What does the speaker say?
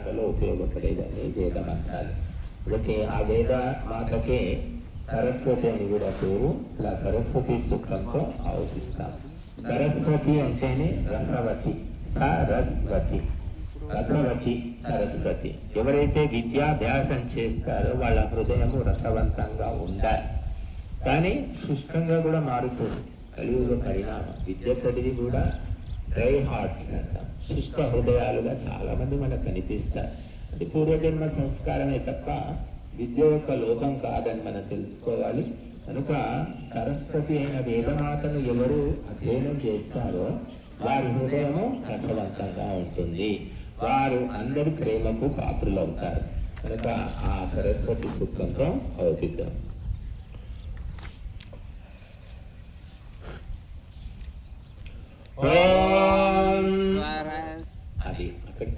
మాటలో ఉపయోగపడేదని వేద మంత్రాలు. అందుకే ఆ వేద మాటకే సరస్వతి అని కూడా పేరు. ఇలా సరస్వతి సూక్తంతో ఆలోచిస్తాం. సరస్వతి అంటేనే రసవతి, సరస్వతి, రసవతి సరస్వతి. ఎవరైతే విద్యాభ్యాసం చేస్తారో వాళ్ళ హృదయము రసవంతంగా ఉండాలి. కానీ శుష్కంగా కూడా మారుతుంది. కలియుగ పరిణామం. విద్య చదివి కూడా డ్రై హార్ట్స్ అంటాం, శుష్క హృదయాలుగా చాలా మంది మనకు కనిపిస్తారు. అది పూర్వజన్మ సంస్కారమే తప్ప విద్య యొక్క లోపం కాదని మనం తెలుసుకోవాలి. కనుక సరస్వతి అయిన వేదమాతను ఎవరు అధ్యయనం చేస్తారో వారి హృదయము రసవంతంగా ఉంటుంది. వారు అందరి ప్రేమకు పాత్రులవుతారు. కనుక ఆ సరస్వతి సూక్తంతో అవపిద్దాం. అది అక్కడ